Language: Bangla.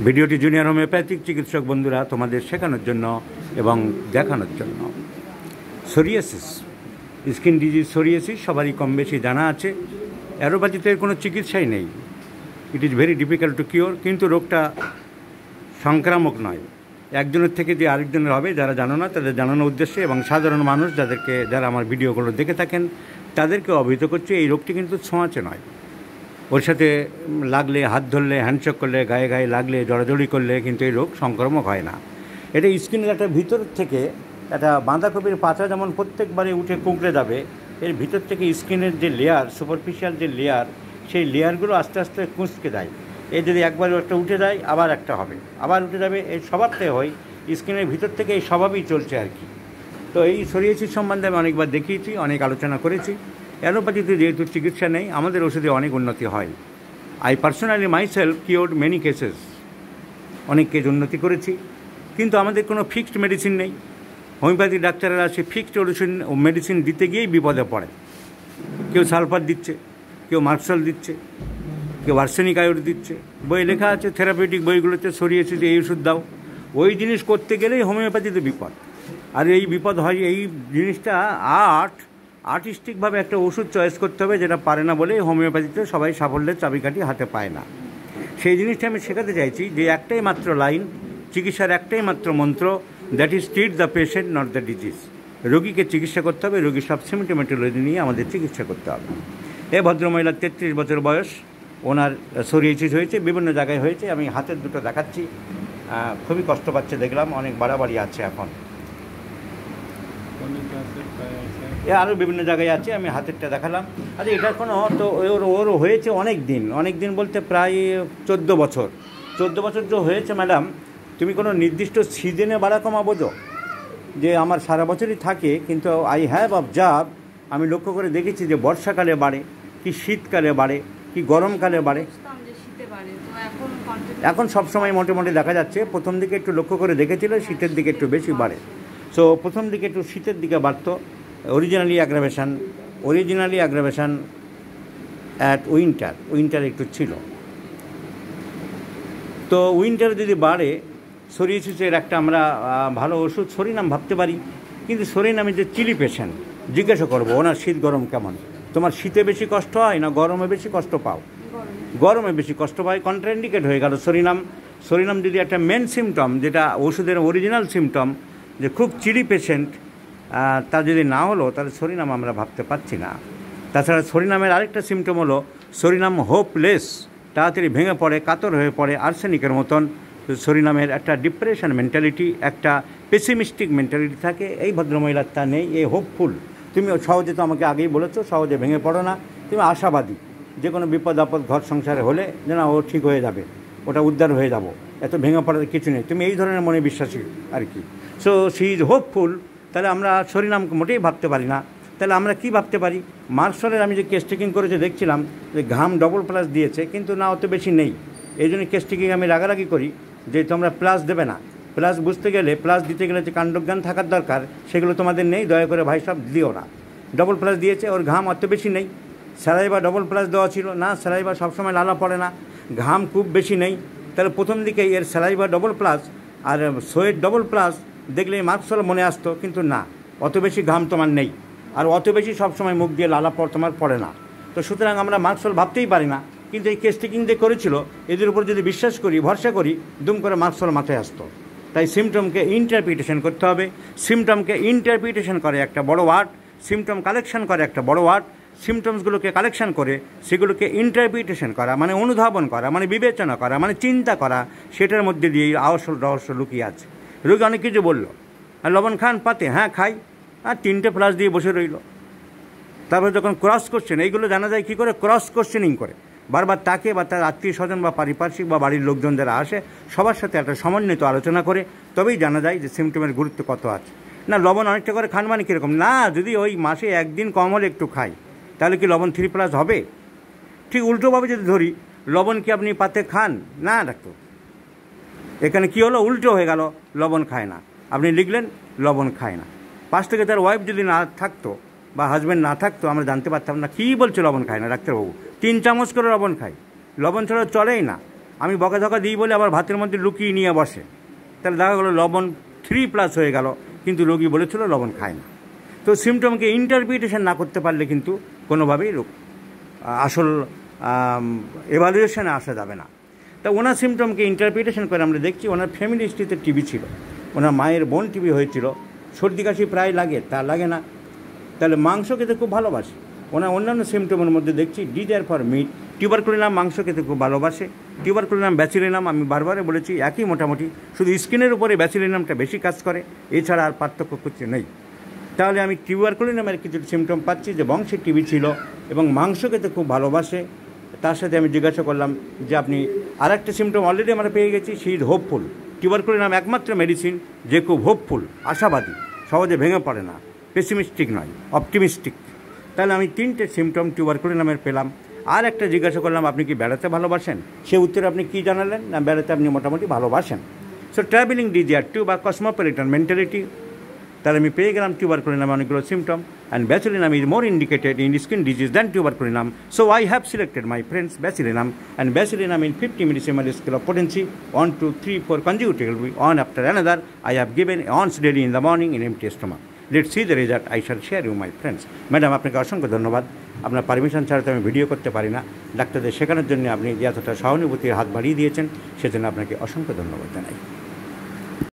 ভিডিওটি জুনিয়র হোমিওপ্যাথিক চিকিৎসক বন্ধুরা তোমাদের শেখানোর জন্য এবং দেখানোর জন্য। সোরিয়াসিস, স্কিন ডিজিজ সোরিয়াসিস সবারই কম বেশি জানা আছে। অ্যালোপ্যাথিতে কোনো চিকিৎসাই নেই। It is very difficult to cure, কিন্তু রোগটা সংক্রামক নয়। একজনের থেকে যে আরেকজনের হবে, যারা জানো না তাদের জানানোর উদ্দেশ্যে এবং সাধারণ মানুষ যারা আমার ভিডিওগুলো দেখে থাকেন তাদেরকে অবহিত করছে এই রোগটি কিন্তু ছোঁয়াচে নয়। ওর সাথে লাগলে, হাত ধরলে, হ্যান্ডশেক করলে, গায়ে গায়ে লাগলে, জড়াজড়ি করলে কিন্তু এই রোগ সংক্রামক হয় না। এটা স্কিনের একটা ভিতর থেকে, একটা বাঁধাকপির পাতা যেমন প্রত্যেকবারে উঠে কুঁকড়ে যাবে, এর ভিতর থেকে স্কিনের যে লেয়ার, সুপারফিশিয়াল যে লেয়ার, সেই লেয়ারগুলো আস্তে আস্তে কুঁচকে যায়। এই যদি একবার একটা উঠে যায় আবার একটা হবে, আবার উঠে যাবে, এই স্বভাবটাই হয়। স্কিনের ভিতর থেকে এই স্বভাবই চলছে আর কি। তো এই সোরিয়াসিস সম্বন্ধে আমি অনেকবার দেখিয়েছি, অনেক আলোচনা করেছি। অ্যালোপ্যাথিতে যেহেতু চিকিৎসা নেই, আমাদের ওষুধে অনেক উন্নতি হয়। I personally myself cured many cases, অনেক কেস উন্নতি করেছি। কিন্তু আমাদের কোনো ফিক্সড মেডিসিন নেই। হোমিওপ্যাথি ডাক্তাররা সে ফিক্সড মেডিসিন দিতে গিয়েই বিপদে পড়ে। কেউ সালফার দিচ্ছে, কেউ মার্কসল দিচ্ছে, কেউ আর্সেনিক আয়োড দিচ্ছে। বই লেখা আছে থেরাপিউটিক বইগুলোতে, সোরিয়াসিসে এই ওষুধ দাও। ওই জিনিস করতে গেলেই হোমিওপ্যাথিতে বিপদ। আর এই বিপদ হয়, এই জিনিসটা আর্টিস্টিকভাবে একটা ওষুধ চয়েস করতে হবে, যেটা পারে না বলে হোমিওপ্যাথিতে সবাই সাফল্যের চাবিকাঠি হাতে পায় না। সেই জিনিসটা আমি শেখাতে চাইছি যে একটাই মাত্র লাইন, চিকিৎসার একটাই মাত্র মন্ত্র, that is treat the patient not the disease. রোগীকে চিকিৎসা করতে হবে, রোগীর সব সিমটোমেটোলজি নিয়ে আমাদের চিকিৎসা করতে হবে। এ ভদ্রমহিলার 33 বছর বয়স, ওনার সোরিয়াসিস হয়েছে, বিভিন্ন জায়গায় হয়েছে। আমি হাতের দুটো দেখাচ্ছি, খুবই কষ্ট পাচ্ছে দেখলাম, অনেক বাড়াবাড়ি আছে এখন। আরও বিভিন্ন জায়গায় আছে, আমি হাতেরটা দেখালাম। আচ্ছা, এটা কোনো তো ওর হয়েছে অনেক দিন বলতে প্রায় 14 বছর। 14 বছর যে হয়েছে ম্যাডাম, তুমি কোনো নির্দিষ্ট সিজনে বাড়া কমা বোঝো যে আমার সারা বছরই থাকে, কিন্তু আই হ্যাভ অবজার্ভ, আমি লক্ষ্য করে দেখেছি যে বর্ষাকালে বাড়ে, কি শীতকালে বাড়ে, কি গরমকালে বাড়ে। এখন সবসময় মোটামুটি দেখা যাচ্ছে। প্রথম দিকে একটু লক্ষ্য করে দেখেছিল শীতের দিকে একটু বেশি বাড়ে। সো প্রথম দিকে একটু শীতের দিকে বাড়তো। অরিজিনালি অ্যাগ্রাভেশন অ্যাট উইন্টার একটু ছিল। তো উইন্টারে যদি বাড়ে, সোরিয়াসিসের একটা আমরা ভালো ওষুধ সরিনাম ভাবতে পারি। কিন্তু সরিনামে যে চিলি পেশেন্ট, জিজ্ঞাসা করবো ওনার শীত গরম কেমন, তোমার শীতে বেশি কষ্ট হয় না গরমে বেশি কষ্ট পাও? গরমে বেশি কষ্ট পায়, কন্ট্রাইন্ডিকেট হয়ে গেল সরিনাম যদি একটা মেন সিমটম, যেটা ওষুধের অরিজিনাল সিমটম, যে খুব চিলি পেশেন্ট, তা যদি না হলো, তাহলে সরিনাম আমরা ভাবতে পারছি না। তাছাড়া সরিনামের আরেকটা সিমটম হলো সরিনাম হোপলেস, তাড়াতাড়ি ভেঙে পড়ে, কাতর হয়ে পড়ে, আর্সেনিকের মতন। সরিনামের একটা ডিপ্রেশন মেন্টালিটি, একটা পেসিমিস্টিক মেন্টালিটি থাকে। এই ভদ্রমহিলার তা নেই, এই হোপফুল। তুমি সহজে, তো আমাকে আগেই বলেছো, সহজে ভেঙে পড়ো না, তুমি আশাবাদী। যে কোনো বিপদ আপদ ঘর সংসারে হলে যে না, ও ঠিক হয়ে যাবে, ওটা উদ্ধার হয়ে যাব, এত ভেঙে পড়ার কিছু নেই, তুমি এই ধরনের মনে বিশ্বাসী আর কি। So she is hopeful. তাহলে আমরা সরিনাম মোটেই ভাবতে পারি না। তাহলে আমরা কি ভাবতে পারি? মার্কসলের আমি যে কেস টেকিং করেছে দেখছিলাম যে ঘাম ডবল প্লাস দিয়েছে, কিন্তু না, অত বেশি নেই। এই জন্য কেস টেকিং আমি রাগারাগি করি যে তোমরা প্লাস দেবে না। প্লাস বুঝতে গেলে, প্লাস দিতে গেলে যে কাণ্ডজ্ঞান থাকার দরকার, সেগুলো তোমাদের নেই। দয়া করে ভাই সব দিও না। ডবল প্লাস দিয়েছে, ওর ঘাম অত বেশি নেই। স্যালাইভা ডবল প্লাস দেওয়া ছিল না, স্যালাইভা সবসময় লালা পড়ে না, ঘাম খুব বেশি নেই। তাহলে প্রথম দিকে এর স্যালাইভা ডবল প্লাস আর সোয়েট ডবল প্লাস দেখলে মার্কসল মনে আসতো, কিন্তু না, অত বেশি ঘাম তোমার নেই, আর অত বেশি সবসময় মুখ দিয়ে লালা তোমার পড়ে না। তো সুতরাং আমরা মার্কসল ভাবতেই পারি না। কিন্তু এই কেস টেকিং যে করেছিল, এদের উপর যদি বিশ্বাস করি, ভরসা করি, দুম করে মার্কসল মাথায় আসতো। তাই সিমটমকে ইন্টারপ্রিটেশন করতে হবে। সিমটমকে ইন্টারপ্রিটেশন করে একটা বড় ওয়ার্ড, সিমটম কালেকশন করে একটা বড় ওয়ার্ড। সিমটমসগুলোকে কালেকশন করে সেগুলোকে ইন্টারপ্রিটেশন করা, মানে অনুধাবন করা, মানে বিবেচনা করা, মানে চিন্তা করা, সেটার মধ্যে দিয়ে আসল রহস্য লুকিয়ে আছে। রোগী অনেক কিছু বললো, আর লবণ খান পাতে, হ্যাঁ খাই, আর 3টে প্লাস দিয়ে বসে রইল। তারপরে যখন ক্রস কোশ্চেন, এইগুলো জানা যায় কী করে? ক্রস কোশ্চেনিং করে বারবার তাকে বা তার আত্মীয় স্বজন বা পারিপার্শ্বিক বা বাড়ির লোকজন যারা আসে, সবার সাথে একটা সমন্বিত আলোচনা করে তবেই জানা যায় যে সিমটমের গুরুত্ব কত আছে। না, লবণ অনেকটা করে খান মানে কীরকম? না, যদি ওই মাসে একদিন কম হলে একটু খাই, তাহলে কি লবণ 3+ হবে? ঠিক উল্টোভাবে যদি ধরি, লবণ কি আপনি পাতে খান? না ডাক্তার, এখানে কি হলো? উল্টো হয়ে গেল, লবণ খায় না। আপনি লিখলেন লবণ খায় না। পাশ থেকে তার ওয়াইফ যদি না থাকতো বা হাজব্যান্ড না থাকতো, আমরা জানতে পারতাম না কী বলছে লবণ খায় না। ডাক্তারবাবু 3 চামচ করে লবণ খায়, লবণ ছাড়া চলেই না। আমি বকাঝকা দিই বলে আবার ভাতের মধ্যে লুকিয়ে নিয়ে বসে, তাহলে দেখা গেলো লবণ 3+ হয়ে গেল, কিন্তু রোগী বলেছিল লবণ খায় না। তো সিমটমকে ইন্টারপ্রিটেশন না করতে পারলে কিন্তু কোনোভাবেই আসল এভালুয়েশনে আসা যাবে না। তা ওনার সিমটমকে ইন্টারপ্রিটেশন করে আমরা দেখছি ওনার ফ্যামিলি হিস্ট্রিতে টিবি ছিল, ওনার মায়ের বোন টিবি হয়েছিল, সর্দি কাশি প্রায় লাগে, তা লাগে না, তাহলে মাংস খেতে খুব ভালোবাসে। ওনার অন্যান্য সিমটমের মধ্যে দেখছি ডিজায়ার ফর মিট। টিউবারকুলিনাম মাংস খেতে খুব ভালোবাসে, টিউবারকুলিনাম ব্যাসিলিনাম আমি বারবারে বলেছি একই মোটামুটি, শুধু স্কিনের উপরে ব্যাসিলিনামটা বেশি কাজ করে, এছাড়া আর পার্থক্য কিছু নেই। তাহলে আমি টিউবারকুলিনামের কিছু সিমটম পাচ্ছি যে বংশের টিবি ছিল এবং মাংস খেতে খুব ভালোবাসে। তার সাথে আমি জিজ্ঞাসা করলাম যে আপনি আর একটা সিমটম অলরেডি আমরা পেয়ে গেছি, সি ইজ হোপফুল। টিউবারকুলিনাম একমাত্র মেডিসিন যে খুব হোপফুল, আশাবাদী, সহজে ভেঙে পড়ে না, পেসিমিস্টিক নয়, অপটিমিস্টিক। তাহলে আমি 3টে সিমটম টিউবারকুলিনামের পেলাম। আর একটা জিজ্ঞাসা করলাম আপনি কি বেড়াতে ভালোবাসেন, সে উত্তরে আপনি কী জানালেন না বেড়াতে আপনি মোটামুটি ভালোবাসেন। সো ট্রাভেলিং ডিজায়ার 2 বা কসমোপলিটন মেন্টালিটি। তাহলে আমি পেয়ে গেলাম টিউবারকুলিনাম অনেকগুলো symptom, and Bacillinum is more indicated in skin disease than tuberculinum. So I have selected my friends Bacillinum, and Bacillinum in 50 millisiemen scale of potency, 1, 2, 3, 4 consecutively, one after another. I have given once daily in the morning in empty stomach. Let's see the result. I shall share you my friends. Madam আপনাকে অসংখ্য ধন্যবাদ। আপনার পারমিশন ছাড়া তো আমি ভিডিও করতে পারি না। ডাক্তারদের শেখানোর জন্য আপনি যে এতটা সহানুভূতির হাত বাড়িয়ে দিয়েছেন, সেজন্য আপনাকে অসংখ্য ধন্যবাদ জানাই।